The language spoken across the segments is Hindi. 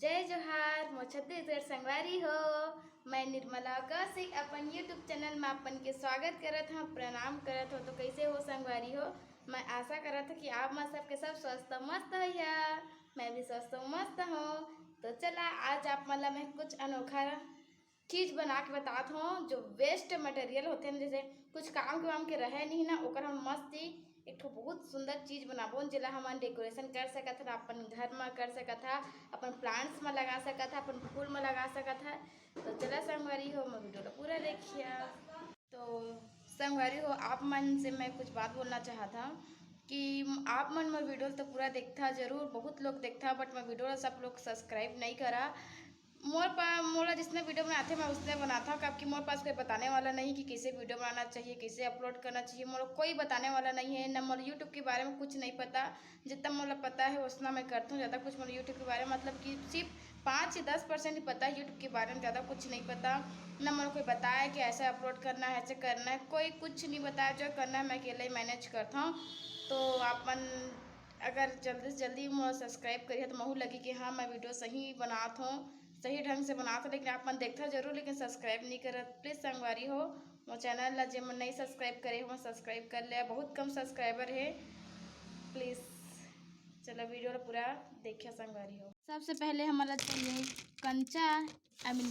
जय जोहार मो छत्तीसगढ़ संगवारी हो। मैं निर्मला कौशिक अपन यूट्यूब चैनल में अपन के स्वागत करत हूँ, प्रणाम करत हो। तो कैसे हो संगवारी हो? मैं आशा करत हूँ कि आप मैं सबके सब स्वस्थ मस्त है। मैं भी स्वस्थ मस्त हूँ। तो चला आज आप मतलब मैं कुछ अनोखा चीज़ बना के बताता हूँ जो वेस्ट मटेरियल होते हैं, जैसे कुछ काम के रहे नहीं ना, ओकर हम मस्त एक ठो बहुत सुंदर चीज़ बनाबो जिला हमन डेकोरेशन कर सकत है, अपन घर में कर सकत है, अपन प्लांट्स में लगा सकत है, अपन फूल में लगा सकत है। तो चला संगवारी हो, मैं वीडियो को पूरा देखिए। तो संगवारी हो, आप मन से मैं कुछ बात बोलना चाहता हूँ कि आप मन में वीडियो तो पूरा देखता जरूर, बहुत लोग देखता, बट मैं वीडियो सब लोग सब्सक्राइब नहीं करा। मोला जिसने वीडियो बनाते मैं उसने बनाता हूँ, क्योंकि मोरे पास कोई बताने वाला नहीं कि कैसे वीडियो बनाना चाहिए, कैसे अपलोड करना चाहिए। मोला कोई बताने वाला नहीं है, न मोला यूट्यूब के बारे में कुछ नहीं पता। जितना मोला पता है उतना मैं करता हूँ, ज़्यादा कुछ मोला यूट्यूब के बारे में मतलब कि सिर्फ 5 से 10% ही पता है यूट्यूब के बारे में, ज़्यादा कुछ नहीं पता। न मोला कोई बताया कि ऐसे अपलोड करना है, ऐसे करना है, कोई कुछ नहीं बताया। जो करना है मैं अकेले ही मैनेज करता हूँ। तो अपन अगर जल्दी से जल्दी मोला सब्सक्राइब करिए तो महू लगी कि हाँ मैं वीडियो सही बनाता हूँ, सही ढंग से बनाता। लेकिन आप मन देखता जरूर, लेकिन सब्सक्राइब नहीं करत। प्लीज़ संगवारी हो, वो चैनल ला जे मन नहीं सब्सक्राइब करे हो सब्सक्राइब कर ले। बहुत कम सब्सक्राइबर है, प्लीज़ चलो वीडियो पूरा देखिए संगवारी हो। सबसे पहले हमारा चाहिए कंचा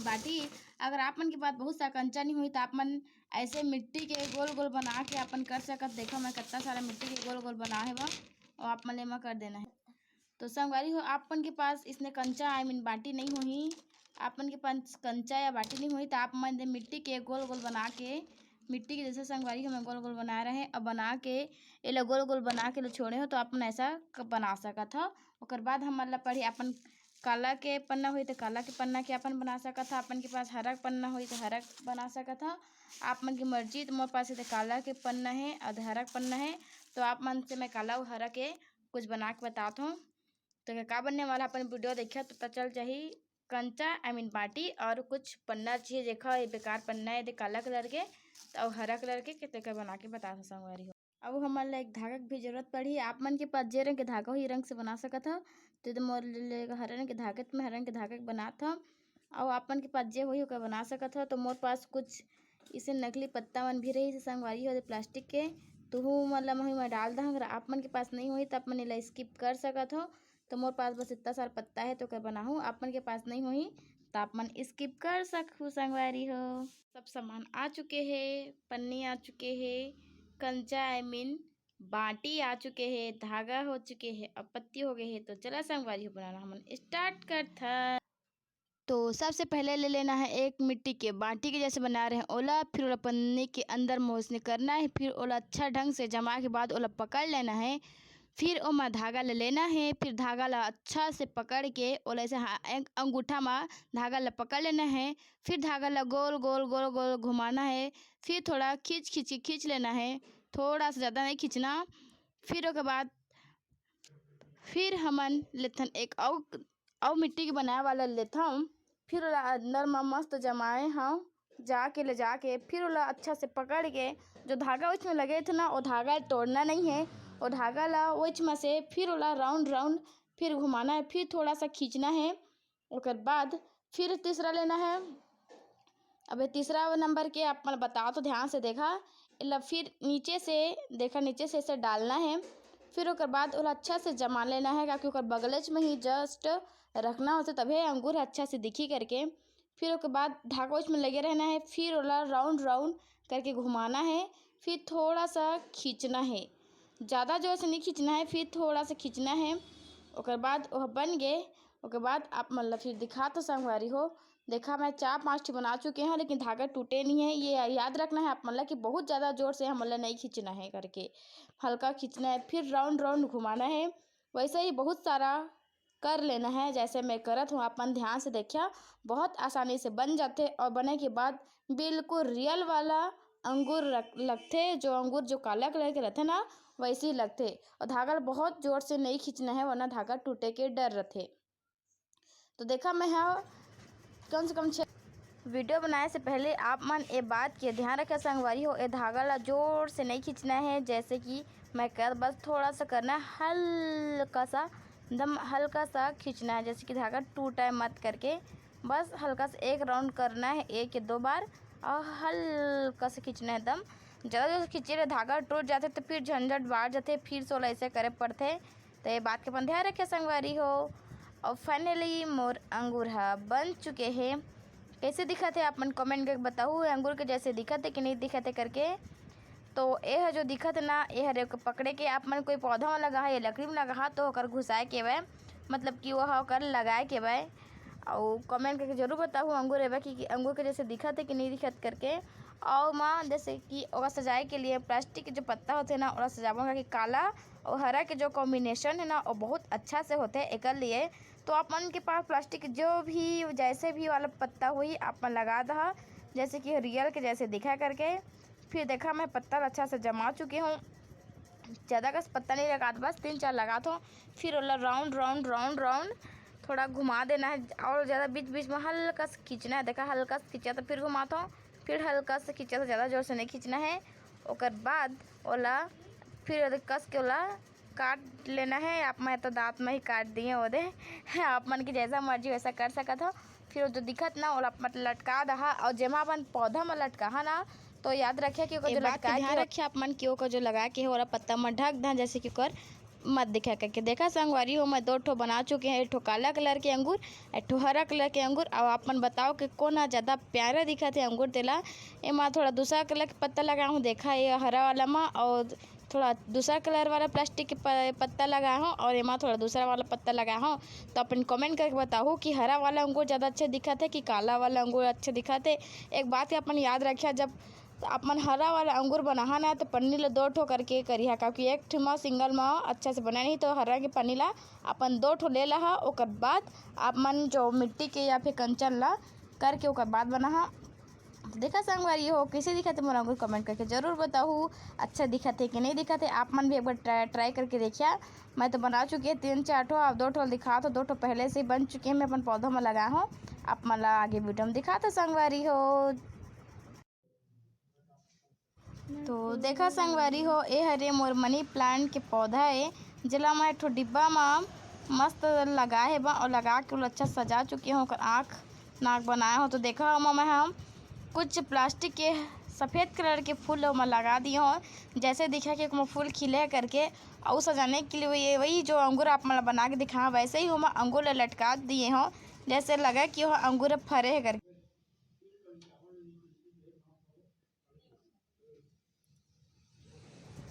बाटी। अगर आप मन के पास बहुत सा कंचा नहीं हुई तो आप मन ऐसे मिट्टी के गोल गोल बना के अपन कर सकत। देखो मैं कितना सारा मिट्टी के गोल गोल बना है वह, और आप मन लेमा कर देना है। तो संगवारी हो, आपन के पास इसने कंचा बाटी नहीं हुई, आपन के पास कंचा या बाटी नहीं हुई तो आप मन मिट्टी के गोल गोल बना के, मिट्टी के जैसे संगवारी हो मैं गोल गोल बना रहे हैं। अब बना के ये गोल गोल बना के छोड़े हो तो अपन ऐसा बना सकत हो। और बाद हमारा पढ़ी अपन काला के पन्ना हुई तो काला के पन्ना के अपन बना सकत हो। अपन के पास हरा पन्ना हुई तो हरा बना सकत हो, आप मन की मर्जी। तो मोरे पास काला के पन्ना है और हरा पन्ना है, तो आप मन से मैं काला और हरा के कुछ बना के बताता हूँ। तो क्या बनने वाला अपन वीडियो देखा तो पता चल जाही। कंचा बाटी और कुछ पन्ना चाहिए, देखा ये बेकार पन्ना है काला कलर के और हरा कलर के कितने बना के बता संगवारी हो। अब हमारे एक धागा की भी जरूरत पड़ी। आप मन के पास जे रंग के धागा हो ये रंग से बना सकत हो, तो मोर हरा रंग के धागे में हरा रंग के धागे बनात हो। और आप मन के पास जे हो बना सकत हो। तो मोर पास कुछ इसे नकली पत्ता मन भी रही संगवारी हो प्लास्टिक के, तो मतलब मैं डाल दूँ। अगर आप मन के पास नहीं हुई तो आप मन ला स्किप कर सकत हो। तो मोर पास बस इतना सारा पत्ता है तो कर बनाऊँ, आप मन के पास नहीं हुई तो आप मन स्किप कर सकूँ संगवारी हो। सब सामान आ चुके हैं, पन्नी आ चुके हैं, कंचा बाटी आ चुके हैं, धागा हो चुके हैं, अब पत्ती हो गए हैं। तो चला संगवारी हो बनाना हम स्टार्ट करता। तो सबसे पहले ले लेना है एक मिट्टी के बाटी के जैसे बना रहे हैं ओला, फिर ओला पन्नी के अंदर मोसने करना है, फिर ओला अच्छा ढंग से जमा के बाद ओला पकड़ लेना है। फिर ओमा धागा ले लेना है, फिर धागा ला अच्छा से पकड़ के ओला ऐसे एक अंगूठा में धागा ला पकड़ लेना है। फिर धागा ला गोल गोल गोल गोल घुमाना है, फिर थोड़ा खींच लेना है, थोड़ा सा ज़्यादा नहीं खींचना। फिर उसके बाद फिर हमन लेथन एक और मिट्टी के बनाए वाला लेथम, फिर ओला अंदर में मस्त जमाए हम जाके ले जाके, फिर ओला अच्छा से पकड़ के जो धागा उसमें लगे थे ना वो धागा तोड़ना नहीं है। और धागा ला उच में से फिर ओला राउंड राउंड फिर घुमाना है, फिर थोड़ा सा खींचना है। उसके बाद फिर तीसरा लेना है। अब तीसरा नंबर के आप मैं बताओ तो ध्यान से देखा, फिर नीचे से देखा, नीचे से इसे डालना है। फिर उसके बाद ओला अच्छा से जमा लेना है, क्योंकि उसका बगलेज में ही जस्ट रखना होता तभी अंगूर अच्छा से दिखी करके। फिर उसके बाद धागा उसमें लगे रहना है, फिर ओला राउंड राउंड करके घुमाना है, फिर थोड़ा सा खींचना है, ज़्यादा जोर से नहीं खींचना है, फिर थोड़ा सा खींचना है। उसके बाद वह बन गए। उसके बाद आप मतलब फिर दिखा तो संगवारी हो, देखा मैं 4-5 बना चुके हैं, लेकिन धागा टूटे नहीं है। ये याद रखना है आप मतलब कि बहुत ज़्यादा जोर से हम नहीं खींचना है, करके हल्का खींचना है, फिर राउंड राउंड घुमाना है। वैसे ही बहुत सारा कर लेना है जैसे मैं करत हूँ, अपन ध्यान से देखिए, बहुत आसानी से बन जाते। और बने के बाद बिल्कुल रियल वाला अंगूर लगते, जो अंगूर जो काला कलर के रहते ना वैसे ही लगते। और धागा बहुत जोर से नहीं खींचना है, वरना धागा टूटे के डर रहते। तो देखा मैं कम से कम 6 वीडियो बनाने से पहले आप मन ये बात के ध्यान रखें संगवारी हो, ये धागा ला जोर से नहीं खींचना है, जैसे कि मैं कर बस थोड़ा सा करना है, हल्का सा एकदम हल्का सा खींचना है, जैसे कि धागा टूटा मत करके, बस हल्का सा एक राउंड करना है, 1 या 2 बार, और हल्का से खींचना है एकदम। ज़्यादा खींचे धागा टूट जाते तो फिर झंझट बाढ़ जाते, फिर सोला ऐसे करे पड़ते। तो ये बात के अपन ध्यान रखे संगवारी हो। और फाइनली मोर अंगूर बन चुके हैं। कैसे दिखा थे आप मन कमेंट करके बताओ, अंगूर के जैसे दिखा थे कि नहीं दिखा थे करके। तो यह जो दिखत ना, यह पकड़े के आप मन कोई पौधा में लगा है या लकड़ी में लगा तो होकर घुसाए के वह, मतलब कि वह होकर लगाए के वह। और कमेंट करके जरूर बताओ अंगूर है कि अंगूर के जैसे दिखत है कि नहीं दिखत करके। और माँ जैसे कि और सजाए के लिए प्लास्टिक के जो पत्ता होते हैं ना, और सजावा कि काला और हरा के जो कॉम्बिनेशन है ना, वो बहुत अच्छा से होते हैं एक लिए। तो आप मन के पास प्लास्टिक जो भी जैसे भी वाला पत्ता हुई आप मन लगा दहा, जैसे कि रियल के जैसे दिखा करके। फिर देखा मैं पत्ता अच्छा से जमा चुकी हूँ, ज़्यादा का पत्ता नहीं लगा, बस 3-4 लगाता हूँ। फिर वाला राउंड राउंड राउंड राउंड थोड़ा घुमा देना है, और ज़्यादा बीच बीच में हल्का से खींचना है। देखा हल्का से खींचा तो फिर घुमाता हूँ, फिर हल्का से खींचा तो ज़्यादा जोर से नहीं खींचना है। उसके बाद ओला फिर कस के ओला काट लेना है। आप मैं तो दांत में ही काट दिए ओदे आप मन की जैसा मर्जी वैसा कर सकत हो। फिर जो दिखत ना ओला लटका दहा, और जेमा अपन पौधा में लटका ना, तो याद रखे कि जो लटका ध्यान रखे आप मन की जो लगा के हो पत्ता में ढक दा, जैसे कि कर मत दिखा करके। देखा संगवारी हो मैं 2 ठो बना चुके हैं, 1 ठो काला कलर के अंगूर, 1 ठो हरा कलर के अंगूर। और आप मन बताओ कि कौन ज़्यादा प्यारा दिखा थे अंगूर तेला। एमा थोड़ा दूसरा कलर के पत्ता लगा हूँ, देखा ये हरा वाला में, और थोड़ा दूसरा कलर वाला प्लास्टिक के पत्ता लगाया हूँ, और एमा थोड़ा दूसरा वाला पत्ता लगाया हूँ। तो अपन कमेंट करके बताओ कि हरा वाला अंगूर ज़्यादा अच्छा दिखा थे कि काला वाला अंगूर अच्छा दिखा थे। एक बात अपन याद रखिए, जब आप मन हरा वाला अंगूर बनाहा ना तो पन्नी ला 2 ठो करके करिहा, क्योंकि एक ठो में सिंगल में अच्छा से बना नहीं। तो हरा के पन्नी ला अपन 2 ठो ले लहा, ओकर बाद आप मन जो मिट्टी के या फिर कंचन ला करके ओकर बाद बनाहा। देखा संगवारी हो कैसे दिखा थे मोर अंगूर, कमेंट करके जरूर बताओ अच्छा दिखा थे कि नहीं दिखा थे। आप मन भी एक बार ट्राई करके देखिए। मैं तो बना चुकी है 3-4 ठो, आप 2 ठो दिखा तो 2 ठो पहले से ही बन चुके हैं, मैं अपन पौधों में लगा हूँ। आप मन ला आगे वीडियो में दिखा तो संगवारी हो। तो देखा संगवारी हो ये हरे मोर मनी प्लांट के पौधा है, जिला मैं एक ठो डिब्बा में मस्त लगाए बा, और लगा के अच्छा सजा चुकी हूँ। आँख नाक बनाया हो तो देखा मैं हम कुछ प्लास्टिक के सफ़ेद कलर के फूल मैं लगा दिए हूँ, जैसे दिखा कि फूल खिले करके। और सजाने के लिए वही जो अंगूर आप मैं बना के दिखा वैसे ही मैं अंगूर लटका दिए हूँ, जैसे लगा कि वह अंगूर फरे है करके।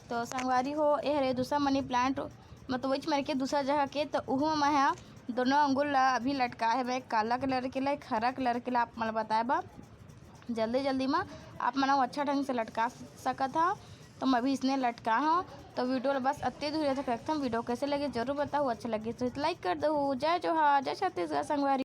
तो संगवारी हो ये हरे दूसरा मनी प्लांट मतलब वही मेरे के दूसरा जगह के, तो वह मैं दोनों अंगूर ला अभी लटका है। एक काला कलर के ला, एक हरा कलर के ला आप मैं बताए बा जल्दी जल्दी में आप मन अच्छा ढंग से लटका सकत हा। तो मैं भी इसने लटका हूँ। तो वीडियो बस अत्ते दूर तक रखता हूँ। वीडियो कैसे लगे जरूर बताओ, अच्छा लगे तो लाइक कर दो। जय जोहार, जय छत्तीसगढ़ संगवारी।